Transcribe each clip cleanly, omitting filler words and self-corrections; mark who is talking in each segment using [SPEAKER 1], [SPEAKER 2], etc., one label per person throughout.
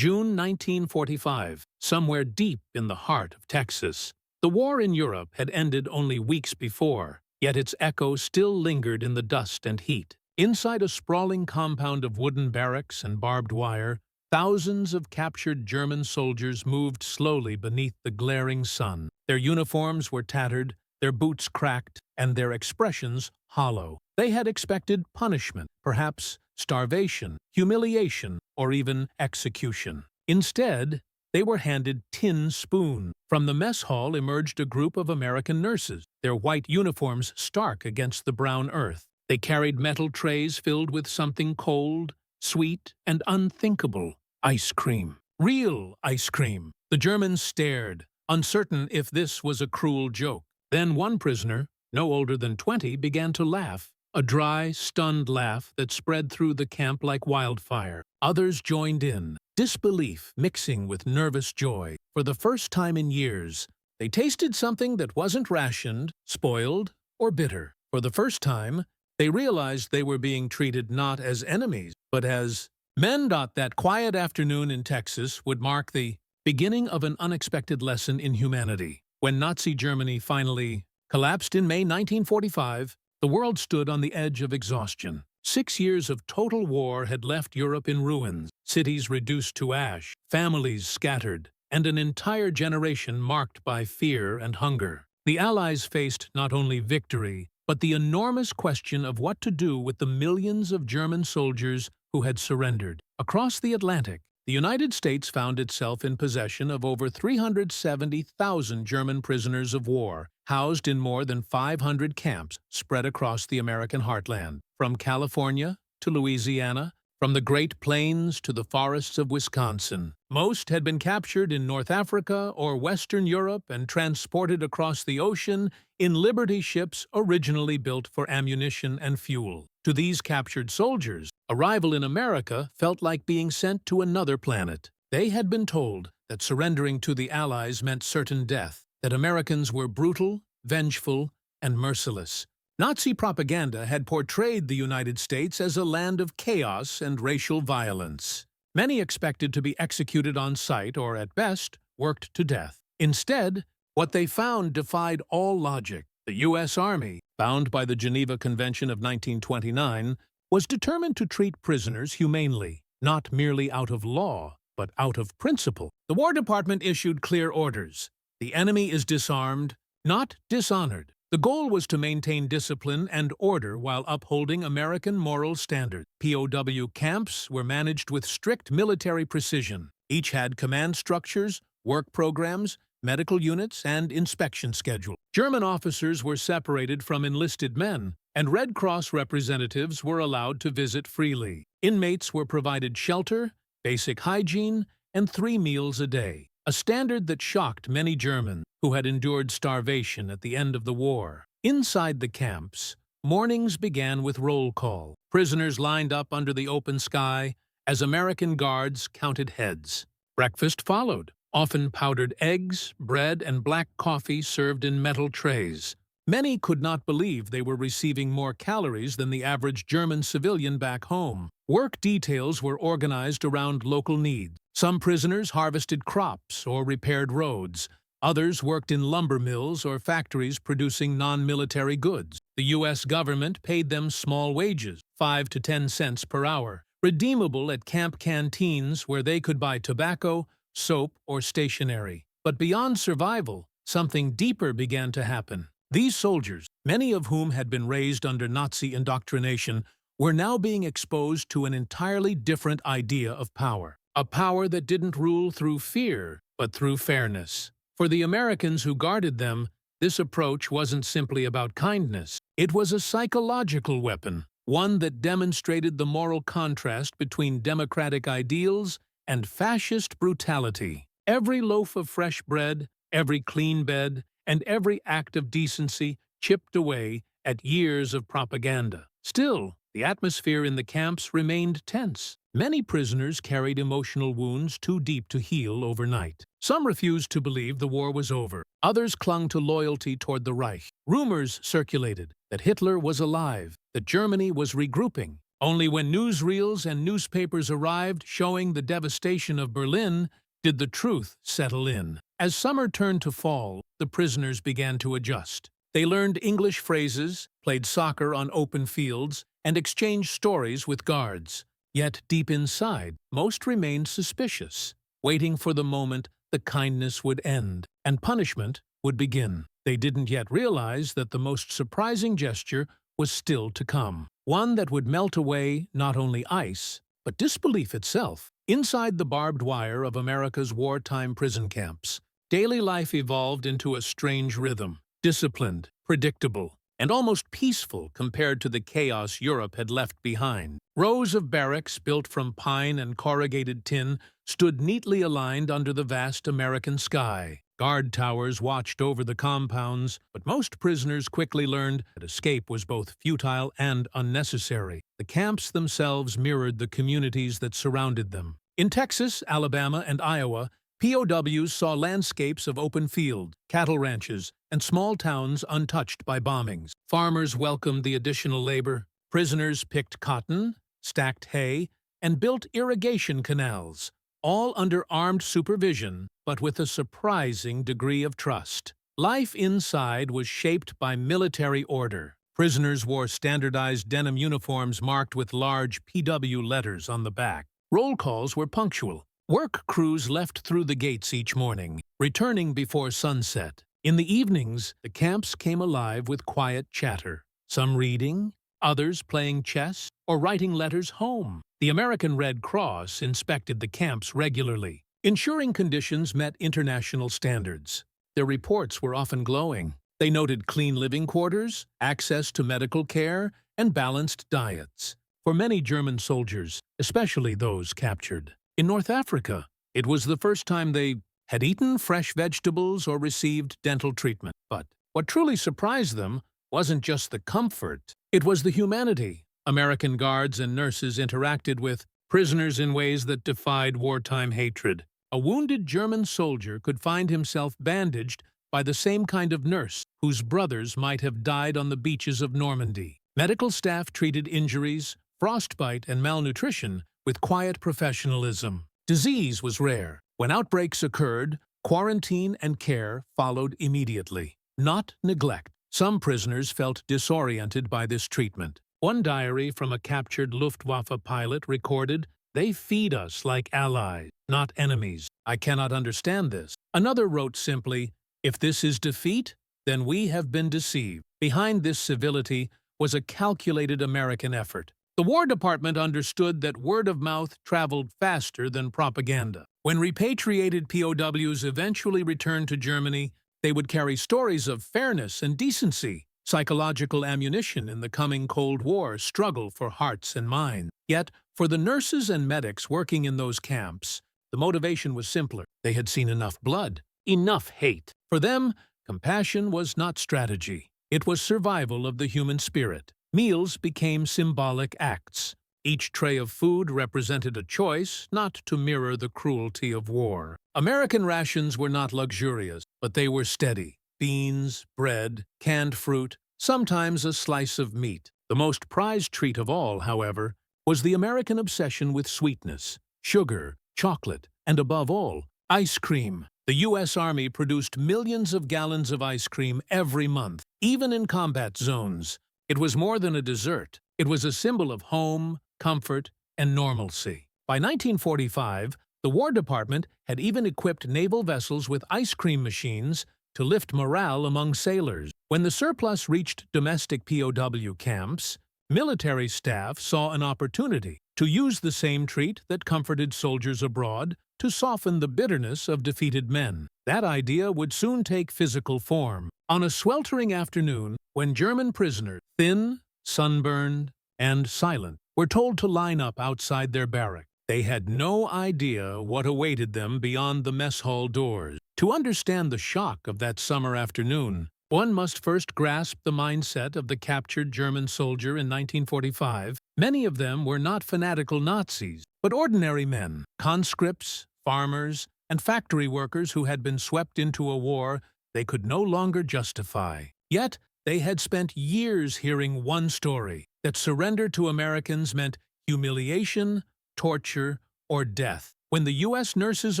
[SPEAKER 1] June 1945, somewhere deep in the heart of Texas. The war in Europe had ended only weeks before, yet its echo still lingered in the dust and heat. Inside a sprawling compound of wooden barracks and barbed wire, thousands of captured German soldiers moved slowly beneath the glaring sun. Their uniforms were tattered, their boots cracked, and their expressions hollow. They had expected punishment, perhaps starvation, humiliation, or even execution. Instead, they were handed tin spoon. From the mess hall emerged a group of American nurses, their white uniforms stark against the brown earth. They carried metal trays filled with something cold, sweet, and unthinkable: ice cream. Real ice cream. The Germans stared, uncertain if this was a cruel joke. Then one prisoner, no older than 20, began to laugh, a dry, stunned laugh that spread through the camp like wildfire. Others joined in, disbelief mixing with nervous joy. For the first time in years, they tasted something that wasn't rationed, spoiled, or bitter. For the first time, they realized they were being treated not as enemies, but as men. That quiet afternoon in Texas would mark the beginning of an unexpected lesson in humanity. When Nazi Germany finally collapsed in May 1945, the world stood on the edge of exhaustion. 6 years of total war had left Europe in ruins, cities reduced to ash, families scattered, and an entire generation marked by fear and hunger. The Allies faced not only victory, but the enormous question of what to do with the millions of German soldiers who had surrendered. Across the Atlantic, the United States found itself in possession of over 370,000 German prisoners of war, housed in more than 500 camps spread across the American heartland. From California to Louisiana, from the Great Plains to the forests of Wisconsin. Most had been captured in North Africa or Western Europe and transported across the ocean in Liberty ships originally built for ammunition and fuel. To these captured soldiers, arrival in America felt like being sent to another planet. They had been told that surrendering to the Allies meant certain death, that Americans were brutal, vengeful, and merciless. Nazi propaganda had portrayed the United States as a land of chaos and racial violence. Many expected to be executed on sight or, at best, worked to death. Instead, what they found defied all logic. The U.S. Army, bound by the Geneva Convention of 1929, was determined to treat prisoners humanely, not merely out of law, but out of principle. The War Department issued clear orders. The enemy is disarmed, not dishonored. The goal was to maintain discipline and order while upholding American moral standards. POW camps were managed with strict military precision. Each had command structures, work programs, medical units, and inspection schedules. German officers were separated from enlisted men, and Red Cross representatives were allowed to visit freely. Inmates were provided shelter, basic hygiene, and 3 meals a day, a standard that shocked many Germans who had endured starvation at the end of the war. Inside the camps, mornings began with roll call. Prisoners lined up under the open sky as American guards counted heads. Breakfast followed, often powdered eggs, bread, and black coffee served in metal trays. Many could not believe they were receiving more calories than the average German civilian back home. Work details were organized around local needs. Some prisoners harvested crops or repaired roads. Others worked in lumber mills or factories producing non-military goods. The U.S. government paid them small wages, 5 to 10 cents per hour, redeemable at camp canteens where they could buy tobacco, soap, or stationery. But beyond survival, something deeper began to happen. These soldiers, many of whom had been raised under Nazi indoctrination, were now being exposed to an entirely different idea of power. A power that didn't rule through fear, but through fairness. For the Americans who guarded them, this approach wasn't simply about kindness. It was a psychological weapon, one that demonstrated the moral contrast between democratic ideals and fascist brutality. Every loaf of fresh bread, every clean bed, and every act of decency chipped away at years of propaganda. Still, the atmosphere in the camps remained tense. Many prisoners carried emotional wounds too deep to heal overnight. Some refused to believe the war was over. Others clung to loyalty toward the Reich. Rumors circulated that Hitler was alive, that Germany was regrouping, Only when newsreels and newspapers arrived showing the devastation of Berlin did the truth settle in. As summer turned to fall, the prisoners began to adjust. They learned English phrases, played soccer on open fields, and exchanged stories with guards. Yet deep inside, most remained suspicious, waiting for the moment the kindness would end and punishment would begin. They didn't yet realize that the most surprising gesture was still to come, one that would melt away not only ice, but disbelief itself. Inside the barbed wire of America's wartime prison camps, daily life evolved into a strange rhythm, disciplined, predictable, and almost peaceful compared to the chaos Europe had left behind. Rows of barracks built from pine and corrugated tin stood neatly aligned under the vast American sky. Guard towers watched over the compounds, but most prisoners quickly learned that escape was both futile and unnecessary. The camps themselves mirrored the communities that surrounded them. In Texas, Alabama, and Iowa, POWs saw landscapes of open field, cattle ranches, and small towns untouched by bombings. Farmers welcomed the additional labor. Prisoners picked cotton, stacked hay, and built irrigation canals, all under armed supervision, but with a surprising degree of trust. Life inside was shaped by military order. Prisoners wore standardized denim uniforms marked with large PW letters on the back. Roll calls were punctual. Work crews left through the gates each morning, returning before sunset. In the evenings, the camps came alive with quiet chatter, some reading, others playing chess or writing letters home. The American Red Cross inspected the camps regularly, ensuring conditions met international standards. Their reports were often glowing. They noted clean living quarters, access to medical care, and balanced diets for many German soldiers, especially those captured. In North Africa, it was the first time they had eaten fresh vegetables or received dental treatment. But what truly surprised them wasn't just the comfort, it was the humanity. American guards and nurses interacted with prisoners in ways that defied wartime hatred. A wounded German soldier could find himself bandaged by the same kind of nurse whose brothers might have died on the beaches of Normandy. Medical staff treated injuries, frostbite, and malnutrition with quiet professionalism. Disease was rare. When outbreaks occurred, quarantine and care followed immediately, not neglect. Some prisoners felt disoriented by this treatment. One diary from a captured Luftwaffe pilot recorded, "They feed us like allies, not enemies. I cannot understand this." Another wrote simply, "If this is defeat, then we have been deceived." Behind this civility was a calculated American effort. The War Department understood that word of mouth traveled faster than propaganda. When repatriated POWs eventually returned to Germany, they would carry stories of fairness and decency, psychological ammunition in the coming Cold War struggle for hearts and minds. Yet, for the nurses and medics working in those camps, the motivation was simpler. They had seen enough blood, enough hate. For them, compassion was not strategy. It was survival of the human spirit. Meals became symbolic acts. Each tray of food represented a choice not to mirror the cruelty of war. American rations were not luxurious, but they were steady. Beans, bread, canned fruit, sometimes a slice of meat. The most prized treat of all, however, was the American obsession with sweetness, sugar, chocolate, and above all, ice cream. The U.S. Army produced millions of gallons of ice cream every month, even in combat zones. It was more than a dessert. It was a symbol of home, comfort, and normalcy. By 1945, the War Department had even equipped naval vessels with ice cream machines to lift morale among sailors. When the surplus reached domestic POW camps, military staff saw an opportunity to use the same treat that comforted soldiers abroad to soften the bitterness of defeated men. That idea would soon take physical form. On a sweltering afternoon, when German prisoners, thin, sunburned, and silent, were told to line up outside their barrack, they had no idea what awaited them beyond the mess hall doors. To understand the shock of that summer afternoon, one must first grasp the mindset of the captured German soldier in 1945. Many of them were not fanatical Nazis, but ordinary men, conscripts, farmers, and factory workers who had been swept into a war they could no longer justify. Yet, they had spent years hearing one story: that surrender to Americans meant humiliation, torture, or death. When the U.S. nurses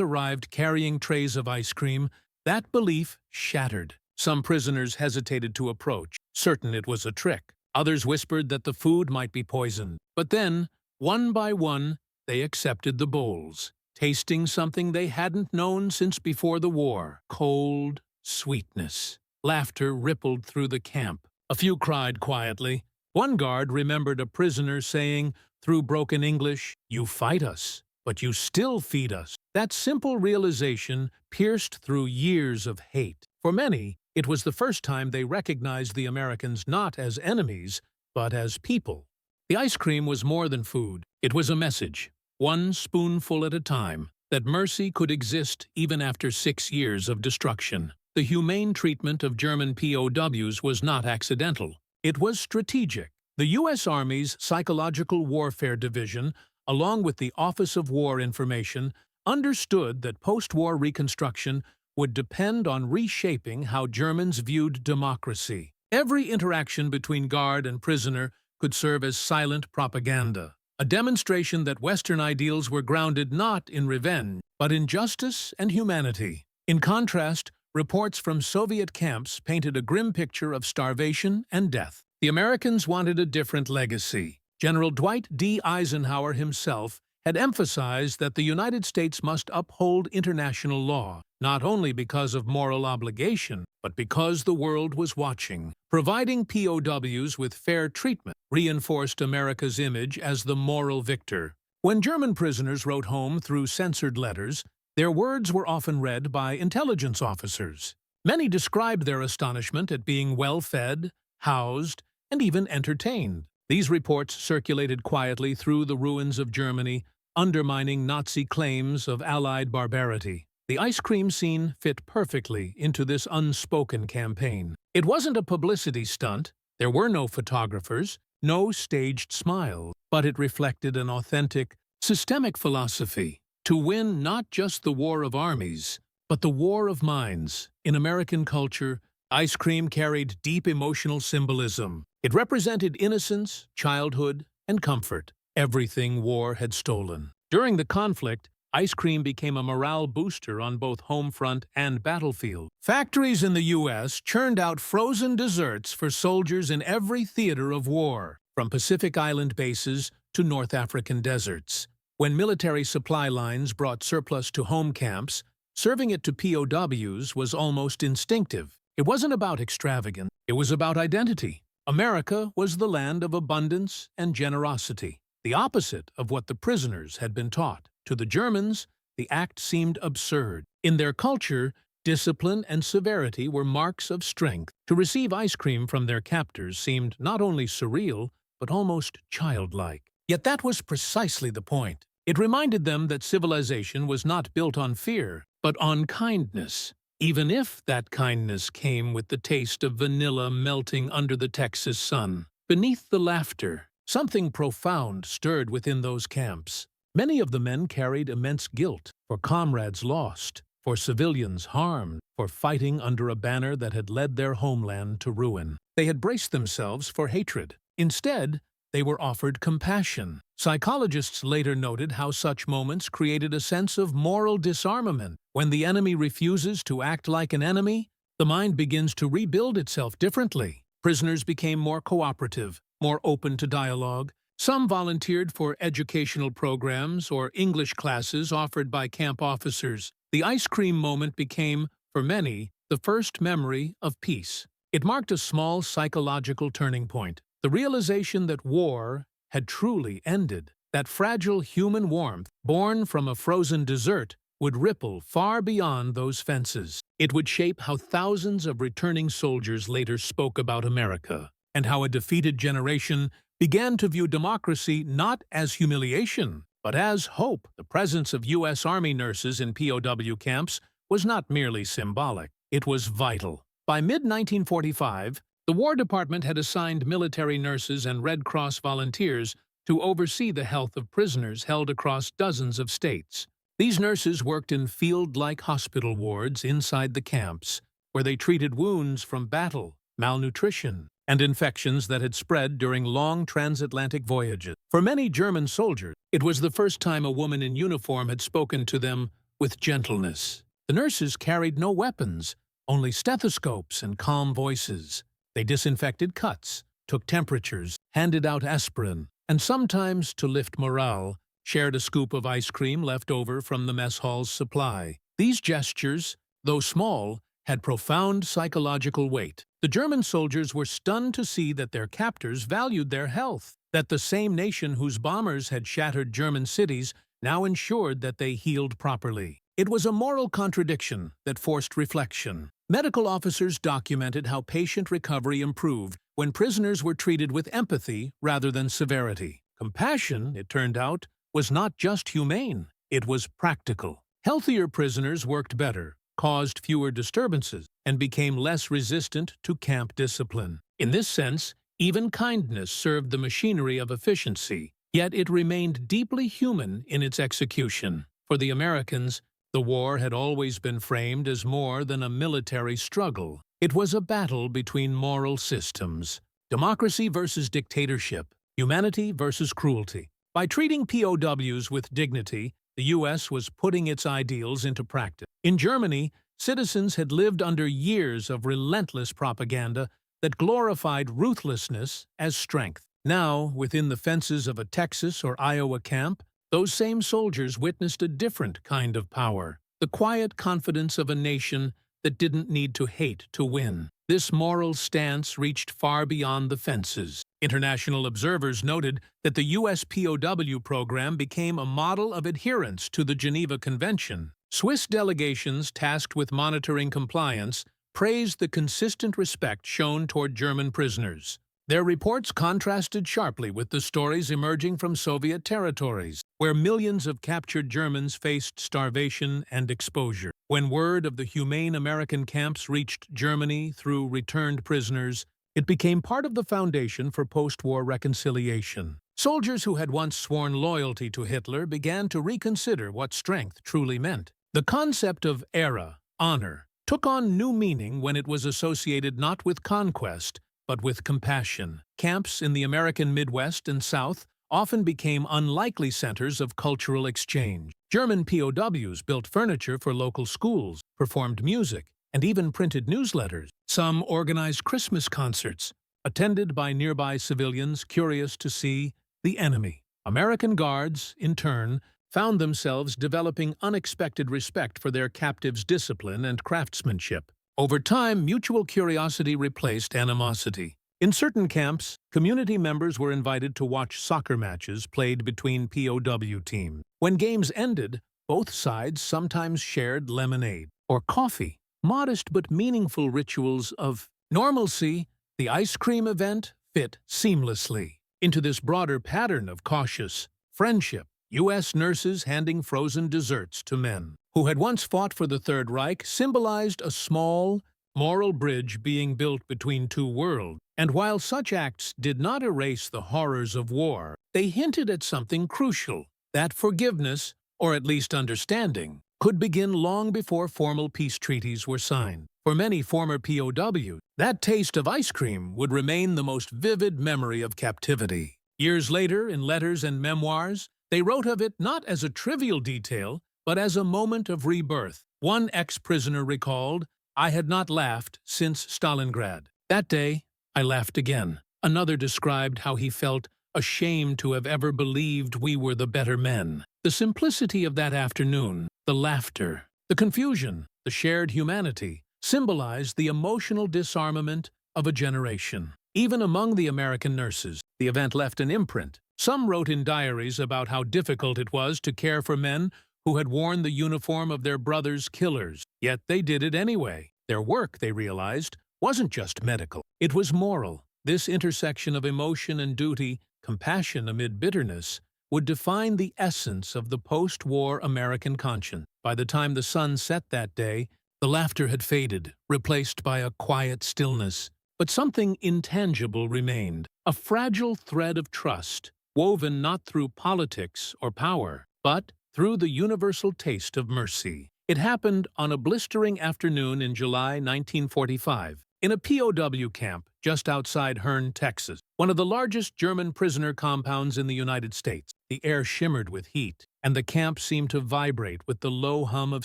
[SPEAKER 1] arrived carrying trays of ice cream, that belief shattered. Some prisoners hesitated to approach, certain it was a trick. Others whispered that the food might be poisoned. But then, one by one, they accepted the bowls, tasting something they hadn't known since before the war: cold sweetness. Laughter rippled through the camp. A few cried quietly. One guard remembered a prisoner saying, through broken English, "You fight us, but you still feed us." That simple realization pierced through years of hate. For many, it was the first time they recognized the Americans not as enemies, but as people. The ice cream was more than food. It was a message, one spoonful at a time, that mercy could exist even after 6 years of destruction. The humane treatment of German POWs was not accidental. It was strategic. The U.S. Army's Psychological Warfare Division, along with the Office of War Information, understood that post-war reconstruction would depend on reshaping how Germans viewed democracy. Every interaction between guard and prisoner could serve as silent propaganda, a demonstration that Western ideals were grounded not in revenge, but in justice and humanity. In contrast, reports from Soviet camps painted a grim picture of starvation and death. The Americans wanted a different legacy. General Dwight D. Eisenhower himself had emphasized that the United States must uphold international law, not only because of moral obligation, but because the world was watching. Providing POWs with fair treatment reinforced America's image as the moral victor. When German prisoners wrote home through censored letters, their words were often read by intelligence officers. Many described their astonishment at being well-fed, housed, and even entertained. These reports circulated quietly through the ruins of Germany, undermining Nazi claims of Allied barbarity. The ice cream scene fit perfectly into this unspoken campaign. It wasn't a publicity stunt. There were no photographers, no staged smiles, but it reflected an authentic, systemic philosophy: to win not just the war of armies, but the war of minds. In American culture, ice cream carried deep emotional symbolism. It represented innocence, childhood, and comfort, everything war had stolen. During the conflict, ice cream became a morale booster on both home front and battlefield. Factories in the U.S. churned out frozen desserts for soldiers in every theater of war, from Pacific Island bases to North African deserts. When military supply lines brought surplus to home camps, serving it to POWs was almost instinctive. It wasn't about extravagance, it was about identity. America was the land of abundance and generosity, the opposite of what the prisoners had been taught. To the Germans, the act seemed absurd. In their culture, discipline and severity were marks of strength. To receive ice cream from their captors seemed not only surreal, but almost childlike. Yet that was precisely the point. It reminded them that civilization was not built on fear, but on kindness, even if that kindness came with the taste of vanilla melting under the Texas sun. Beneath the laughter, something profound stirred within those camps. Many of the men carried immense guilt for comrades lost, for civilians harmed, for fighting under a banner that had led their homeland to ruin. They had braced themselves for hatred. Instead, they were offered compassion. Psychologists later noted how such moments created a sense of moral disarmament. When the enemy refuses to act like an enemy, the mind begins to rebuild itself differently. Prisoners became more cooperative, more open to dialogue. Some volunteered for educational programs or English classes offered by camp officers. The ice cream moment became, for many, the first memory of peace. It marked a small psychological turning point. The realization that war had truly ended, that fragile human warmth, born from a frozen dessert, would ripple far beyond those fences. It would shape how thousands of returning soldiers later spoke about America, and how a defeated generation began to view democracy not as humiliation, but as hope. The presence of U.S. Army nurses in POW camps was not merely symbolic, it was vital. By mid-1945, the War Department had assigned military nurses and Red Cross volunteers to oversee the health of prisoners held across dozens of states. These nurses worked in field-like hospital wards inside the camps, where they treated wounds from battle, malnutrition, and infections that had spread during long transatlantic voyages. For many German soldiers, it was the first time a woman in uniform had spoken to them with gentleness. The nurses carried no weapons, only stethoscopes and calm voices. They disinfected cuts, took temperatures, handed out aspirin, and sometimes, to lift morale, shared a scoop of ice cream left over from the mess hall's supply. These gestures, though small, had profound psychological weight. The German soldiers were stunned to see that their captors valued their health, that the same nation whose bombers had shattered German cities now ensured that they healed properly. It was a moral contradiction that forced reflection. Medical officers documented how patient recovery improved when prisoners were treated with empathy rather than severity. Compassion, it turned out, was not just humane, it was practical. Healthier prisoners worked better, caused fewer disturbances, and became less resistant to camp discipline. In this sense, even kindness served the machinery of efficiency, yet it remained deeply human in its execution. For the Americans, the war had always been framed as more than a military struggle. It was a battle between moral systems, democracy versus dictatorship, humanity versus cruelty. By treating POWs with dignity, the U.S. was putting its ideals into practice. In Germany, citizens had lived under years of relentless propaganda that glorified ruthlessness as strength. Now, within the fences of a Texas or Iowa camp, those same soldiers witnessed a different kind of power, the quiet confidence of a nation that didn't need to hate to win. This moral stance reached far beyond the fences. International observers noted that the U.S. POW program became a model of adherence to the Geneva Convention. Swiss delegations tasked with monitoring compliance praised the consistent respect shown toward German prisoners. Their reports contrasted sharply with the stories emerging from Soviet territories, where millions of captured Germans faced starvation and exposure. When word of the humane American camps reached Germany through returned prisoners, it became part of the foundation for post-war reconciliation. Soldiers who had once sworn loyalty to Hitler began to reconsider what strength truly meant. The concept of Ehre, honor, took on new meaning when it was associated not with conquest, but with compassion. Camps in the American Midwest and South often became unlikely centers of cultural exchange. German POWs built furniture for local schools, performed music, and even printed newsletters. Some organized Christmas concerts, attended by nearby civilians curious to see the enemy. American guards, in turn, found themselves developing unexpected respect for their captives' discipline and craftsmanship. Over time, mutual curiosity replaced animosity. In certain camps, community members were invited to watch soccer matches played between POW teams. When games ended, both sides sometimes shared lemonade or coffee. Modest but meaningful rituals of normalcy, the ice cream event fit seamlessly into this broader pattern of cautious friendship. U.S. nurses handing frozen desserts to men who had once fought for the Third Reich symbolized a small, moral bridge being built between two worlds. And while such acts did not erase the horrors of war, they hinted at something crucial, that forgiveness, or at least understanding, could begin long before formal peace treaties were signed. For many former POWs, that taste of ice cream would remain the most vivid memory of captivity. Years later, in letters and memoirs, they wrote of it not as a trivial detail, but as a moment of rebirth. One ex-prisoner recalled, "I had not laughed since Stalingrad. That day, I laughed again." Another described how he felt ashamed to have ever believed we were the better men. The simplicity of that afternoon, the laughter, the confusion, the shared humanity, symbolized the emotional disarmament of a generation. Even among the American nurses, the event left an imprint. Some wrote in diaries about how difficult it was to care for men who had worn the uniform of their brothers' killers. Yet they did it anyway. Their work, they realized, wasn't just medical. It was moral. This intersection of emotion and duty, compassion amid bitterness, would define the essence of the post-war American conscience. By the time the sun set that day, the laughter had faded, replaced by a quiet stillness. But something intangible remained, a fragile thread of trust, woven not through politics or power, but through the universal taste of mercy. It happened on a blistering afternoon in July 1945. In a POW camp just outside Hearne, Texas, one of the largest German prisoner compounds in the United States. The air shimmered with heat, and the camp seemed to vibrate with the low hum of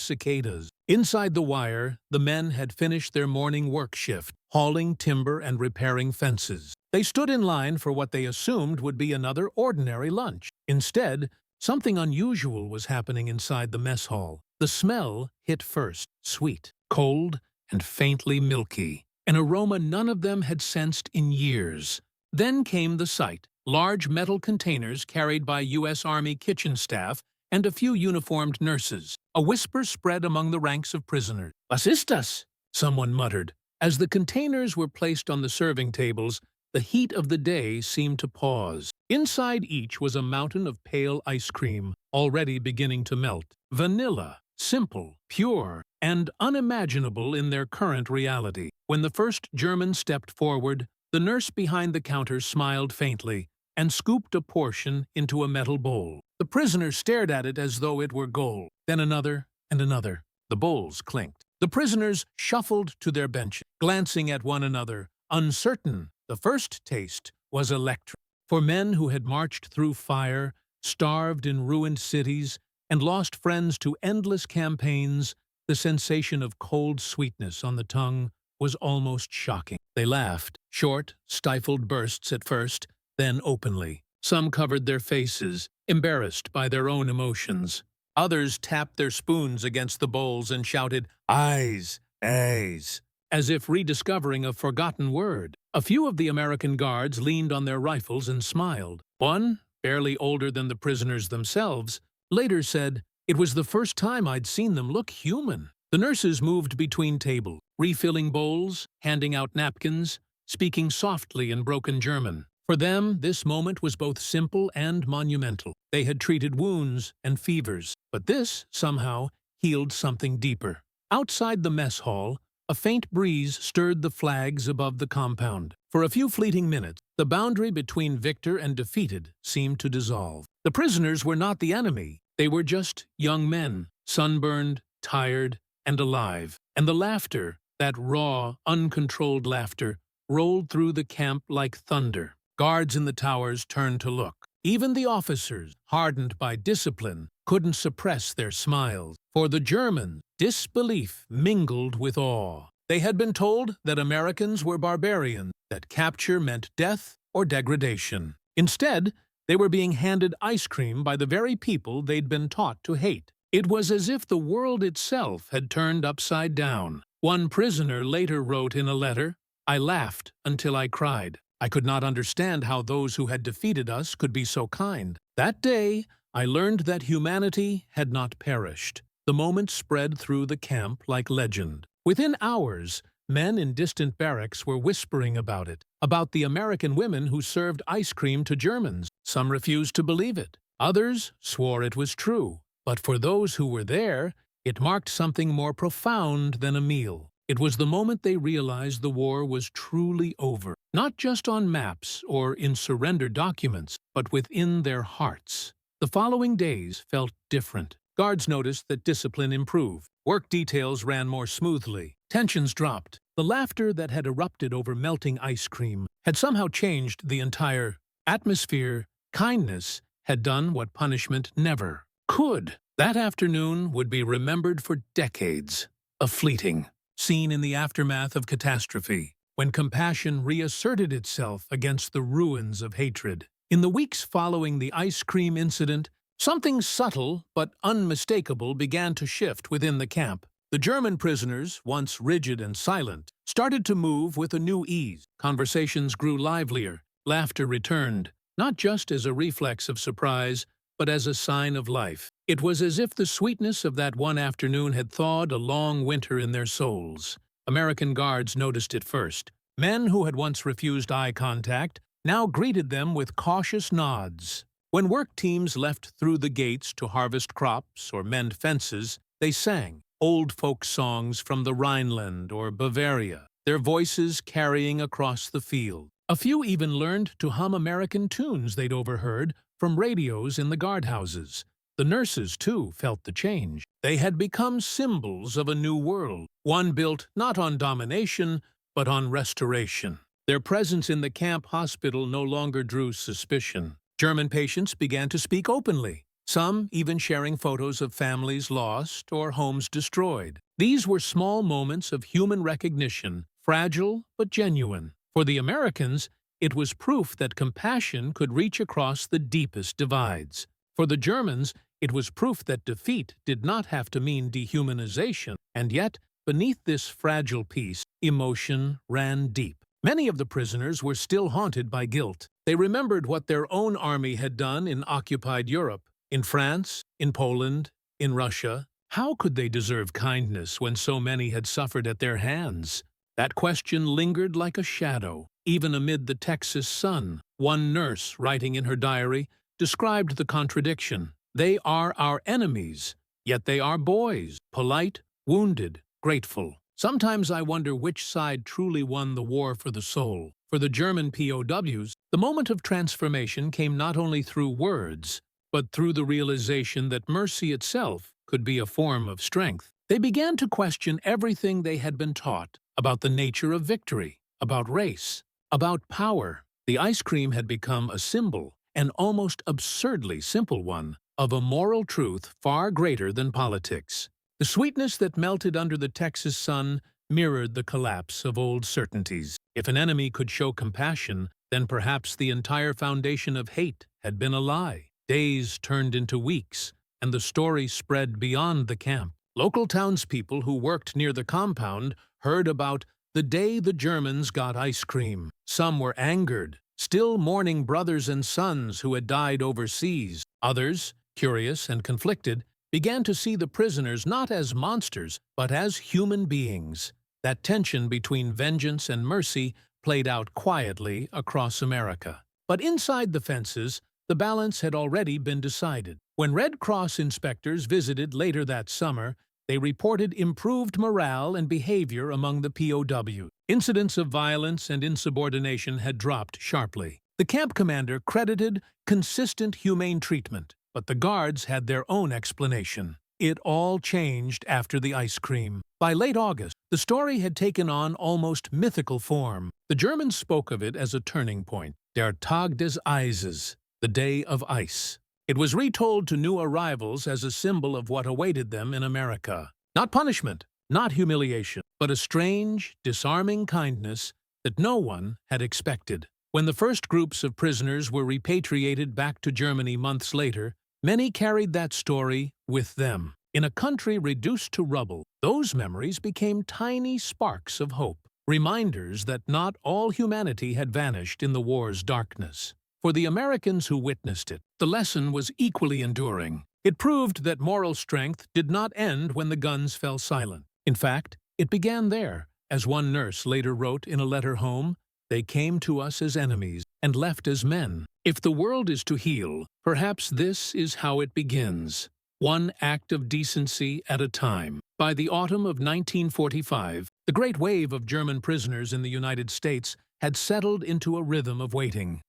[SPEAKER 1] cicadas. Inside the wire, the men had finished their morning work shift, hauling timber and repairing fences. They stood in line for what they assumed would be another ordinary lunch. Instead, something unusual was happening inside the mess hall. The smell hit first, sweet, cold, and faintly milky, an aroma none of them had sensed in years. Then came the sight: large metal containers carried by U.S. Army kitchen staff and a few uniformed nurses. A whisper spread among the ranks of prisoners. "Was ist das?" someone muttered. As the containers were placed on the serving tables, the heat of the day seemed to pause. Inside each was a mountain of pale ice cream, already beginning to melt. Vanilla, simple, pure, and unimaginable in their current reality. When the first German stepped forward, the nurse behind the counter smiled faintly and scooped a portion into a metal bowl. The prisoner stared at it as though it were gold. Then another and another. The bowls clinked. The prisoners shuffled to their benches, glancing at one another, uncertain. The first taste was electric. For men who had marched through fire, starved in ruined cities, and lost friends to endless campaigns, the sensation of cold sweetness on the tongue was almost shocking. They laughed, short, stifled bursts at first, then openly. Some covered their faces, embarrassed by their own emotions. Others tapped their spoons against the bowls and shouted, "Eyes, eyes," as if rediscovering a forgotten word. A few of the American guards leaned on their rifles and smiled. One, barely older than the prisoners themselves, later said, "It was the first time I'd seen them look human." The nurses moved between tables, refilling bowls, handing out napkins, speaking softly in broken German. For them, this moment was both simple and monumental. They had treated wounds and fevers, but this, somehow, healed something deeper. Outside the mess hall, a faint breeze stirred the flags above the compound. For a few fleeting minutes, the boundary between victor and defeated seemed to dissolve. The prisoners were not the enemy. They were just young men, sunburned, tired, and alive. And the laughter, that raw, uncontrolled laughter, rolled through the camp like thunder. Guards in the towers turned to look. Even the officers, hardened by discipline, couldn't suppress their smiles. For the Germans, disbelief mingled with awe. They had been told that Americans were barbarians, that capture meant death or degradation. Instead, they were being handed ice cream by the very people they'd been taught to hate. It was as if the world itself had turned upside down. One prisoner later wrote in a letter, "I laughed until I cried. I could not understand how those who had defeated us could be so kind. That day, I learned that humanity had not perished." The moment spread through the camp like legend. Within hours, men in distant barracks were whispering about it, about the American women who served ice cream to Germans. Some refused to believe it. Others swore it was true. But for those who were there, it marked something more profound than a meal. It was the moment they realized the war was truly over, not just on maps or in surrender documents, but within their hearts. The following days felt different. Guards noticed that discipline improved. Work details ran more smoothly. Tensions dropped. The laughter that had erupted over melting ice cream had somehow changed the entire atmosphere. Kindness had done what punishment never could. That afternoon would be remembered for decades. A fleeting scene in the aftermath of catastrophe, when compassion reasserted itself against the ruins of hatred. In the weeks following the ice cream incident, something subtle but unmistakable began to shift within the camp. The German prisoners, once rigid and silent, started to move with a new ease. Conversations grew livelier. Laughter returned, not just as a reflex of surprise, but as a sign of life. It was as if the sweetness of that one afternoon had thawed a long winter in their souls. American guards noticed it first. Men who had once refused eye contact now greeted them with cautious nods. When work teams left through the gates to harvest crops or mend fences, they sang old folk songs from the Rhineland or Bavaria, their voices carrying across the field. A few even learned to hum American tunes they'd overheard from radios in the guardhouses. The nurses, too, felt the change. They had become symbols of a new world, one built not on domination, but on restoration. Their presence in the camp hospital no longer drew suspicion. German patients began to speak openly, some even sharing photos of families lost or homes destroyed. These were small moments of human recognition, fragile but genuine. For the Americans, it was proof that compassion could reach across the deepest divides. For the Germans, it was proof that defeat did not have to mean dehumanization. And yet, beneath this fragile peace, emotion ran deep. Many of the prisoners were still haunted by guilt. They remembered what their own army had done in occupied Europe, in France, in Poland, in Russia. How could they deserve kindness when so many had suffered at their hands? That question lingered like a shadow, even amid the Texas sun. One nurse, writing in her diary, described the contradiction. They are our enemies, yet they are boys, polite, wounded, grateful. Sometimes I wonder which side truly won the war for the soul. For the German POWs, the moment of transformation came not only through words, but through the realization that mercy itself could be a form of strength. They began to question everything they had been taught about the nature of victory, about race, about power. The ice cream had become a symbol, an almost absurdly simple one, of a moral truth far greater than politics. The sweetness that melted under the Texas sun mirrored the collapse of old certainties. If an enemy could show compassion, then perhaps the entire foundation of hate had been a lie. Days turned into weeks, and the story spread beyond the camp. Local townspeople who worked near the compound heard about the day the Germans got ice cream. Some were angered, still mourning brothers and sons who had died overseas. Others, curious and conflicted, began to see the prisoners not as monsters, but as human beings. That tension between vengeance and mercy played out quietly across America. But inside the fences, the balance had already been decided. When Red Cross inspectors visited later that summer, they reported improved morale and behavior among the POWs. Incidents of violence and insubordination had dropped sharply. The camp commander credited consistent humane treatment, but the guards had their own explanation. It all changed after the ice cream. By late August, the story had taken on almost mythical form. The Germans spoke of it as a turning point, der Tag des Eises, the day of ice. It was retold to new arrivals as a symbol of what awaited them in America. Not punishment, not humiliation, but a strange, disarming kindness that no one had expected. When the first groups of prisoners were repatriated back to Germany months later, many carried that story with them. In a country reduced to rubble, those memories became tiny sparks of hope, reminders that not all humanity had vanished in the war's darkness. For the Americans who witnessed it, the lesson was equally enduring. It proved that moral strength did not end when the guns fell silent. In fact, it began there. As one nurse later wrote in a letter home, "They came to us as enemies and left as men." If the world is to heal, perhaps this is how it begins. One act of decency at a time. By the autumn of 1945, the great wave of German prisoners in the United States had settled into a rhythm of waiting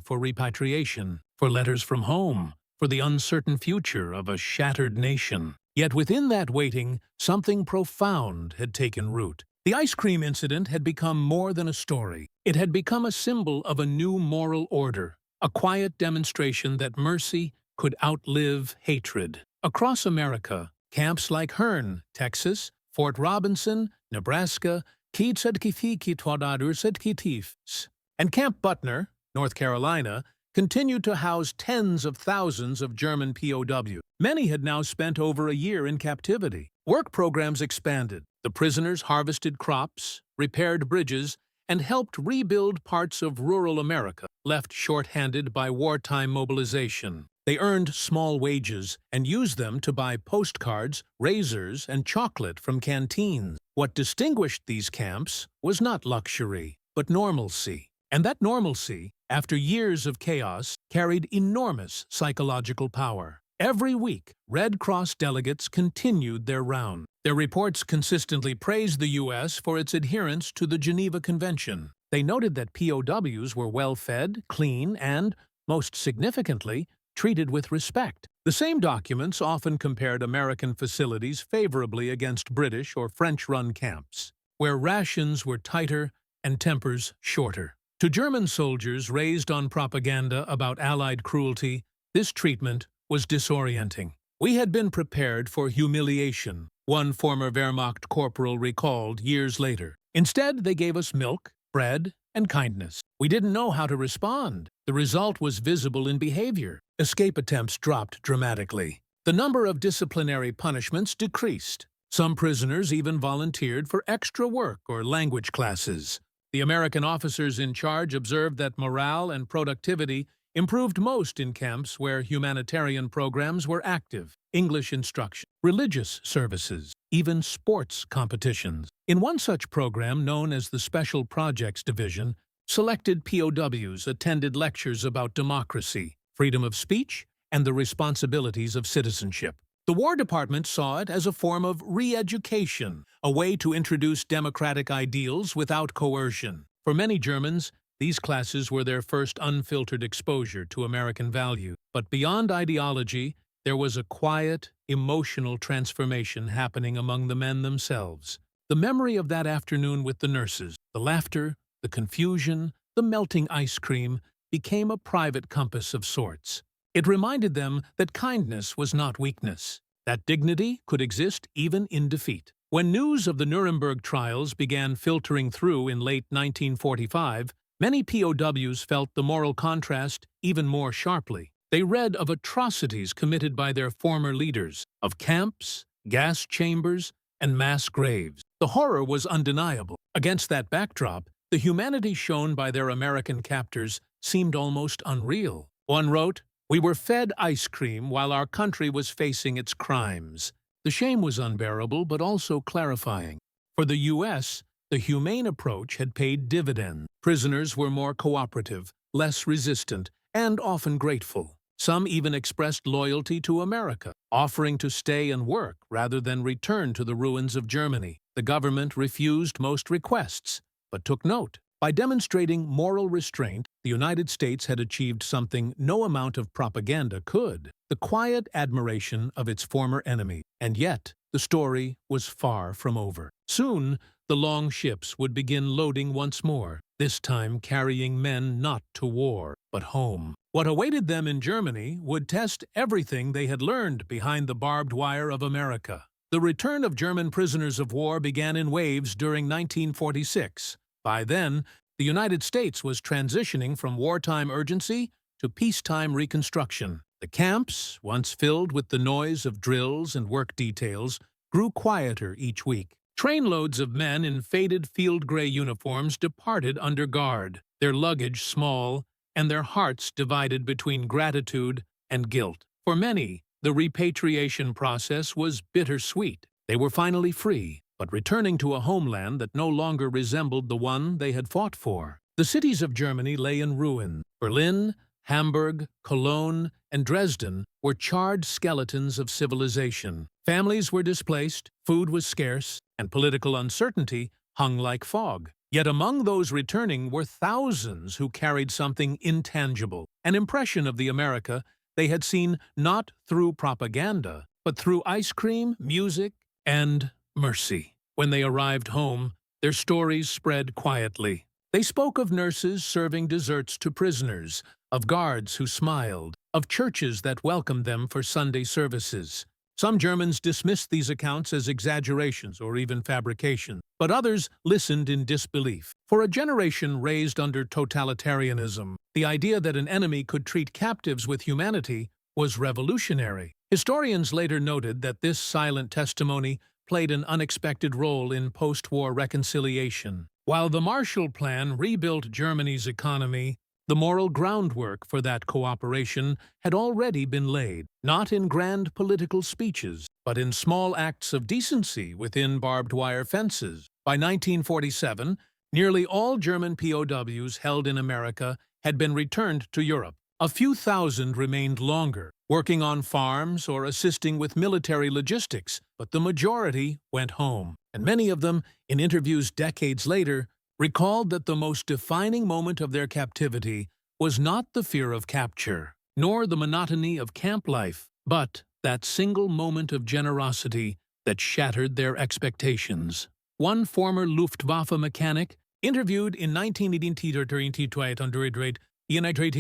[SPEAKER 1] for repatriation, for letters from home, for the uncertain future of a shattered nation. Yet within that waiting, something profound had taken root. The ice cream incident had become more than a story. It had become a symbol of a new moral order, a quiet demonstration that mercy could outlive hatred. Across America, camps like Hearne, Texas, Fort Robinson, Nebraska, and Camp Butner, North Carolina, continued to house tens of thousands of German POWs. Many had now spent over a year in captivity. Work programs expanded. The prisoners harvested crops, repaired bridges, and helped rebuild parts of rural America, left short-handed by wartime mobilization. They earned small wages and used them to buy postcards, razors, and chocolate from canteens. What distinguished these camps was not luxury, but normalcy. And that normalcy, after years of chaos, carried enormous psychological power. Every week, Red Cross delegates continued their round. Their reports consistently praised the U.S. for its adherence to the Geneva Convention. They noted that POWs were well-fed, clean, and, most significantly, treated with respect. The same documents often compared American facilities favorably against British or French-run camps, where rations were tighter and tempers shorter. To German soldiers raised on propaganda about Allied cruelty, this treatment was disorienting. "We had been prepared for humiliation," one former Wehrmacht corporal recalled years later. "Instead, they gave us milk, bread, and kindness. We didn't know how to respond." The result was visible in behavior. Escape attempts dropped dramatically. The number of disciplinary punishments decreased. Some prisoners even volunteered for extra work or language classes. The American officers in charge observed that morale and productivity improved most in camps where humanitarian programs were active, English instruction, religious services, even sports competitions. In one such program, known as the Special Projects Division, selected POWs attended lectures about democracy, freedom of speech, and the responsibilities of citizenship. The War Department saw it as a form of re-education, a way to introduce democratic ideals without coercion. For many Germans, these classes were their first unfiltered exposure to American values. But beyond ideology, there was a quiet, emotional transformation happening among the men themselves. The memory of that afternoon with the nurses, the laughter, the confusion, the melting ice cream, became a private compass of sorts. It reminded them that kindness was not weakness, that dignity could exist even in defeat. When news of the Nuremberg trials began filtering through in late 1945, many POWs felt the moral contrast even more sharply. They read of atrocities committed by their former leaders, of camps, gas chambers, and mass graves. The horror was undeniable. Against that backdrop, the humanity shown by their American captors seemed almost unreal. One wrote, "We were fed ice cream while our country was facing its crimes." The shame was unbearable, but also clarifying. For the U.S., the humane approach had paid dividends. Prisoners were more cooperative, less resistant, and often grateful. Some even expressed loyalty to America, offering to stay and work rather than return to the ruins of Germany. The government refused most requests, but took note. By demonstrating moral restraint, the United States had achieved something no amount of propaganda could: the quiet admiration of its former enemy. And yet, the story was far from over. Soon, the long ships would begin loading once more, this time carrying men not to war, but home. What awaited them in Germany would test everything they had learned behind the barbed wire of America. The return of German prisoners of war began in waves during 1946. By then, the United States was transitioning from wartime urgency to peacetime reconstruction. The camps, once filled with the noise of drills and work details, grew quieter each week. Trainloads of men in faded field gray uniforms departed under guard, their luggage small and their hearts divided between gratitude and guilt. For many, the repatriation process was bittersweet. They were finally free, but returning to a homeland that no longer resembled the one they had fought for. The cities of Germany lay in ruin. Berlin, Hamburg, Cologne, and Dresden were charred skeletons of civilization. Families were displaced, food was scarce, and political uncertainty hung like fog. Yet among those returning were thousands who carried something intangible, an impression of the America they had seen not through propaganda, but through ice cream, music, and mercy. When they arrived home, their stories spread quietly. They spoke of nurses serving desserts to prisoners, of guards who smiled, of churches that welcomed them for Sunday services. Some Germans dismissed these accounts as exaggerations or even fabrications, but others listened in disbelief. For a generation raised under totalitarianism, the idea that an enemy could treat captives with humanity was revolutionary. Historians later noted that this silent testimony played an unexpected role in post-war reconciliation. While the Marshall Plan rebuilt Germany's economy, the moral groundwork for that cooperation had already been laid, not in grand political speeches, but in small acts of decency within barbed wire fences. By 1947, nearly all German POWs held in America had been returned to Europe. A few thousand remained longer, working on farms or assisting with military logistics, but the majority went home. And many of them, in interviews decades later, recalled that the most defining moment of their captivity was not the fear of capture, nor the monotony of camp life, but that single moment of generosity that shattered their expectations. One former Luftwaffe mechanic Interviewed in 1983, United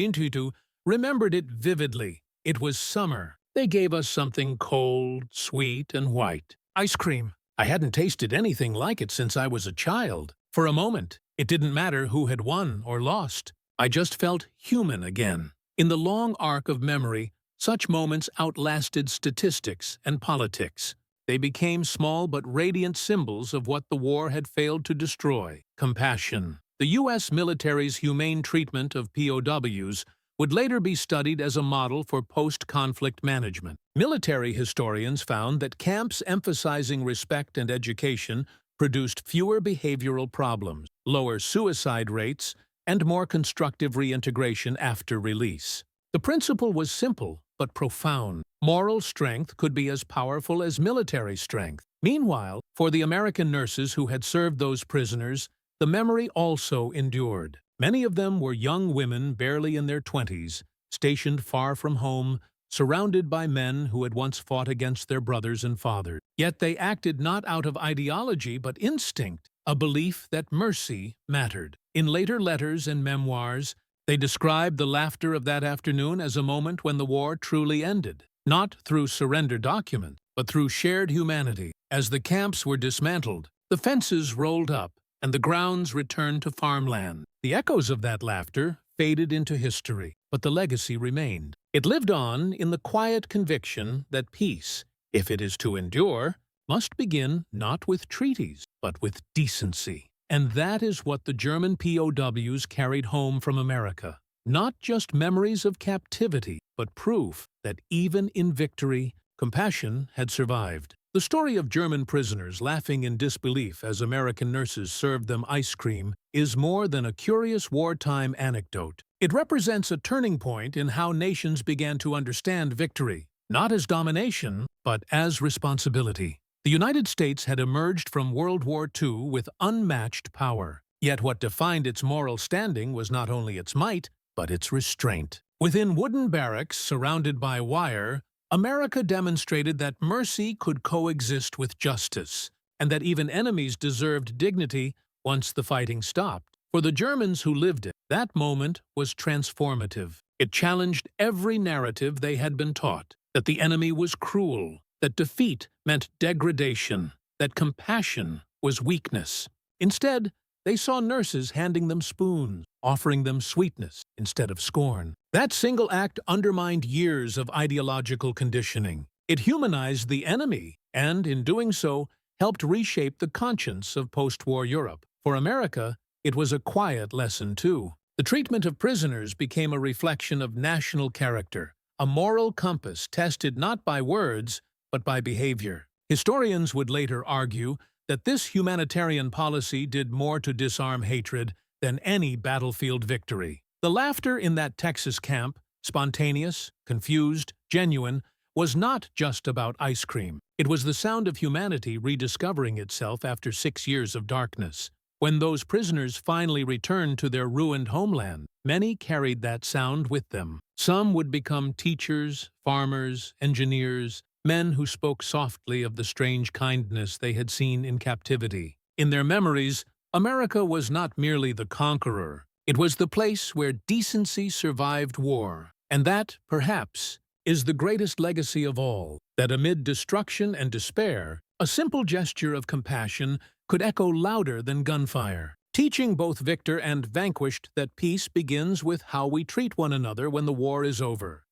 [SPEAKER 1] Kingdom, remembered it vividly. It was summer. They gave us something cold, sweet, and white. Ice cream. I hadn't tasted anything like it since I was a child. For a moment, it didn't matter who had won or lost. I just felt human again. In the long arc of memory, such moments outlasted statistics and politics. They became small but radiant symbols of what the war had failed to destroy: compassion. The U.S. military's humane treatment of POWs would later be studied as a model for post-conflict management. Military historians found that camps emphasizing respect and education produced fewer behavioral problems, lower suicide rates, and more constructive reintegration after release. The principle was simple but profound. Moral strength could be as powerful as military strength. Meanwhile, for the American nurses who had served those prisoners, the memory also endured. Many of them were young women barely in their 20s, stationed far from home, surrounded by men who had once fought against their brothers and fathers. Yet they acted not out of ideology but instinct, a belief that mercy mattered. In later letters and memoirs, they described the laughter of that afternoon as a moment when the war truly ended, not through surrender documents, but through shared humanity. As the camps were dismantled, the fences rolled up, and the grounds returned to farmland. The echoes of that laughter faded into history, but the legacy remained. It lived on in the quiet conviction that peace, if it is to endure, must begin not with treaties, but with decency. And that is what the German POWs carried home from America. Not just memories of captivity, but proof that even in victory, compassion had survived. The story of German prisoners laughing in disbelief as American nurses served them ice cream is more than a curious wartime anecdote. It represents a turning point in how nations began to understand victory, not as domination, but as responsibility. The United States had emerged from World War II with unmatched power. Yet what defined its moral standing was not only its might, but its restraint. Within wooden barracks surrounded by wire, America demonstrated that mercy could coexist with justice, and that even enemies deserved dignity once the fighting stopped. For the Germans who lived it, that moment was transformative. It challenged every narrative they had been taught: that the enemy was cruel, that defeat meant degradation, that compassion was weakness. Instead, they saw nurses handing them spoons, offering them sweetness instead of scorn. That single act undermined years of ideological conditioning. It humanized the enemy and, in doing so, helped reshape the conscience of post-war Europe. For America, it was a quiet lesson too. The treatment of prisoners became a reflection of national character, a moral compass tested not by words, but by behavior. Historians would later argue that this humanitarian policy did more to disarm hatred than any battlefield victory. The laughter in that Texas camp, spontaneous, confused, genuine, was not just about ice cream. It was the sound of humanity rediscovering itself after 6 years of darkness. When those prisoners finally returned to their ruined homeland, many carried that sound with them. Some would become teachers, farmers, engineers, men who spoke softly of the strange kindness they had seen in captivity. In their memories, America was not merely the conqueror. It was the place where decency survived war. And that, perhaps, is the greatest legacy of all, that amid destruction and despair, a simple gesture of compassion could echo louder than gunfire, teaching both victor and vanquished that peace begins with how we treat one another when the war is over.